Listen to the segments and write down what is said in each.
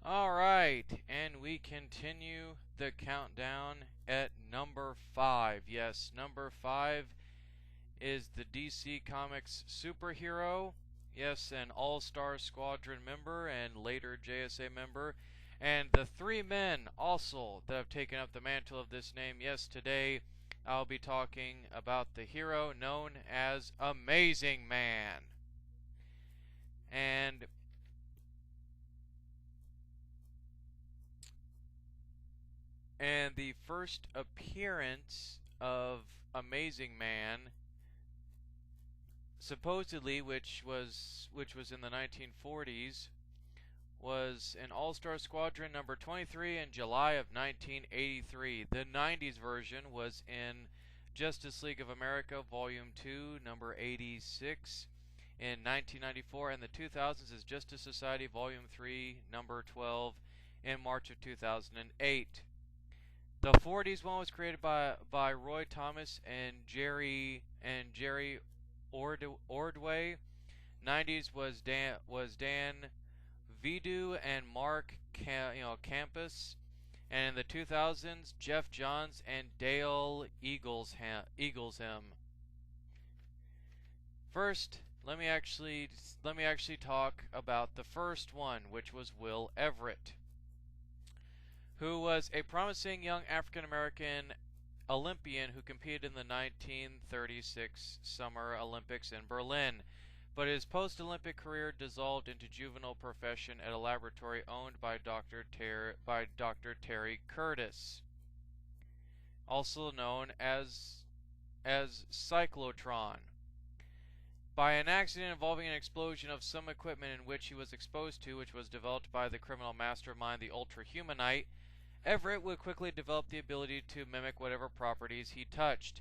Alright, and we continue the countdown at number 5. Yes, number 5 is the DC Comics superhero. Yes, an All-Star Squadron member and later JSA member. And the three men also that have taken up the mantle of this name. Yes, today I'll be talking about the hero known as Amazing Man. And the first appearance of Amazing Man, supposedly, which was in the 1940s, was in All-Star Squadron number 23 in July of 1983. The 90s version was in Justice League of America Volume 2, number 86 in 1994, and the 2000s is Justice Society Volume 3, number 12 in March of 2008. The 40s one was created by Roy Thomas and Jerry Ordway. 90s was Dan Vidu and Mark Campus, and in the 2000s Jeff Johns and Dale Eaglesham. First, let me actually talk about the first one, which was Will Everett, who was a promising young African-American Olympian who competed in the 1936 Summer Olympics in Berlin, but his post-Olympic career dissolved into juvenile profession at a laboratory owned by Dr. Terry Curtis, also known as Cyclotron. By an accident involving an explosion of some equipment in which he was exposed to, which was developed by the criminal mastermind the Ultrahumanite, Everett would quickly develop the ability to mimic whatever properties he touched,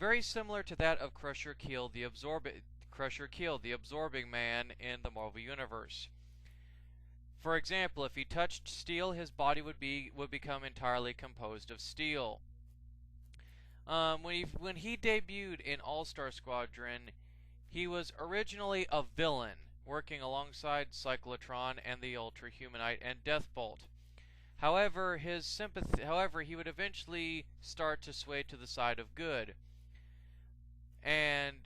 very similar to that of Crusher Keel, the absorbing man in the Marvel Universe. For example, if he touched steel, his body would become entirely composed of steel. When he debuted in All-Star Squadron, he was originally a villain, working alongside Cyclotron and the Ultrahumanite and Deathbolt. However, he would eventually start to sway to the side of good, and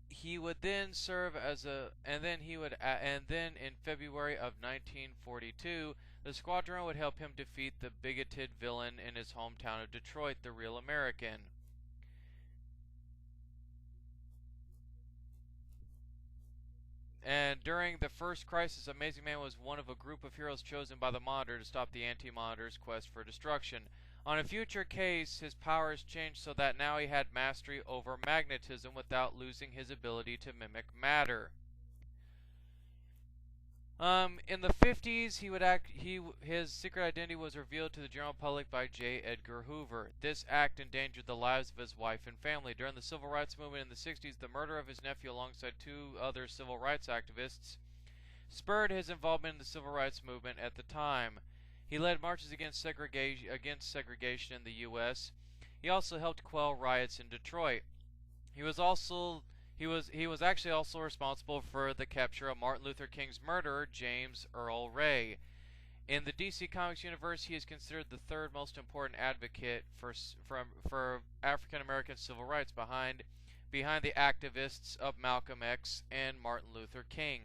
he would then serve as and then in February of 1942, the squadron would help him defeat the bigoted villain in his hometown of Detroit, the Real American. And during the first crisis, Amazing Man was one of a group of heroes chosen by the Monitor to stop the Anti-Monitor's quest for destruction. On a future case, his powers changed so that now he had mastery over magnetism without losing his ability to mimic matter. In the 50s, his secret identity was revealed to the general public by J. Edgar Hoover. This act endangered the lives of his wife and family. During the Civil Rights Movement in the 60s, the murder of his nephew alongside two other civil rights activists spurred his involvement in the Civil Rights Movement at the time. He led marches against segregation in the U.S. He also helped quell riots in Detroit. He was actually also responsible for the capture of Martin Luther King's murderer, James Earl Ray. In the DC Comics universe, he is considered the third most important advocate for African American civil rights behind the activists of Malcolm X and Martin Luther King.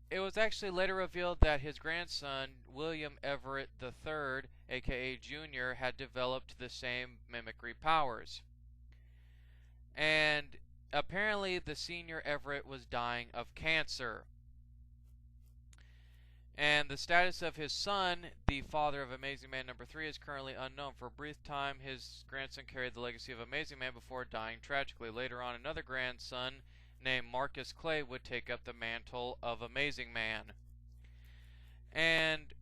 It was actually later revealed that his grandson, William Everett III, aka Jr., had developed the same mimicry powers. And apparently the senior Everett was dying of cancer. And the status of his son, the father of Amazing Man number 3, is currently unknown. For a brief time, his grandson carried the legacy of Amazing Man before dying tragically. Later on, another grandson named Marcus Clay would take up the mantle of Amazing Man. And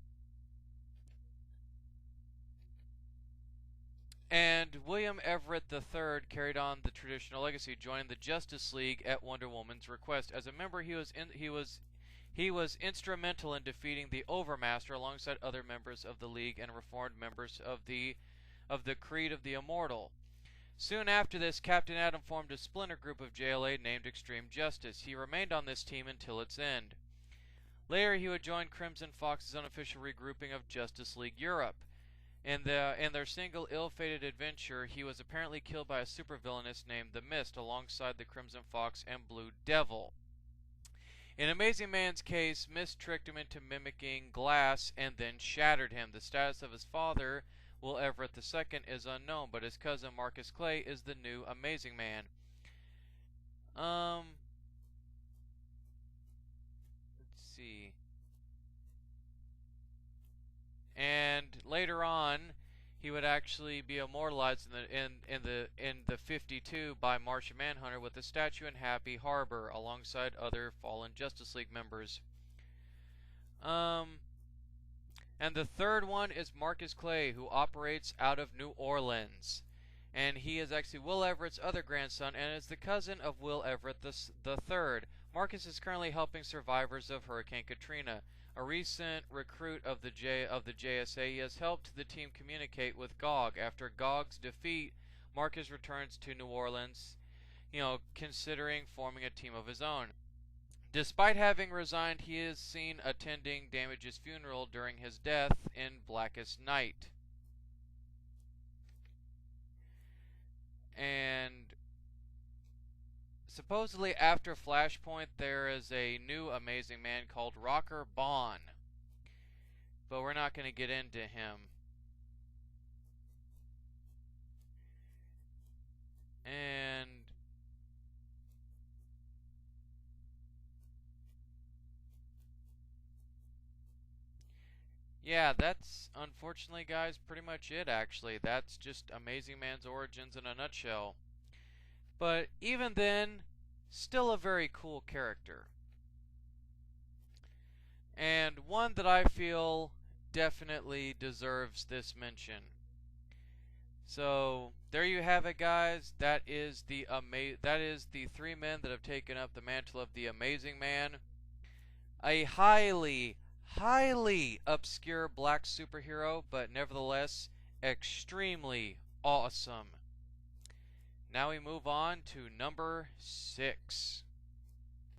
William Everett III carried on the traditional legacy, joining the Justice League at Wonder Woman's request. As a member, he was instrumental in defeating the Overmaster alongside other members of the League and reformed members of the Creed of the Immortal. Soon after this, Captain Atom formed a splinter group of JLA named Extreme Justice. He remained on this team until its end. Later, he would join Crimson Fox's unofficial regrouping of Justice League Europe. In their single ill-fated adventure, he was apparently killed by a supervillainess named the Mist alongside the Crimson Fox and Blue Devil. In Amazing Man's case, Mist tricked him into mimicking glass and then shattered him. The status of his father, Will Everett II, is unknown, but his cousin Marcus Clay is the new Amazing Man. Let's see. And later on, he would actually be immortalized in the 52 by Martian Manhunter with a statue in Happy Harbor alongside other fallen Justice League members. And the third one is Marcus Clay, who operates out of New Orleans. And he is actually Will Everett's other grandson and is the cousin of Will Everett the third. Marcus is currently helping survivors of Hurricane Katrina. A recent recruit of the JSA, he has helped the team communicate with Gog. After Gog's defeat, Marcus returns to New Orleans, considering forming a team of his own. Despite having resigned, he is seen attending Damage's funeral during his death in Blackest Night. And supposedly after Flashpoint, there is a new Amazing Man called Rocker Bond. But we're not going to get into him. And yeah, that's unfortunately, guys, pretty much it, actually. That's just Amazing Man's origins in a nutshell. But even then, still a very cool character. And one that I feel definitely deserves this mention. So, there you have it, guys. That is the three men that have taken up the mantle of the Amazing Man. A highly obscure black superhero, but nevertheless extremely awesome. Now we move on to number 6.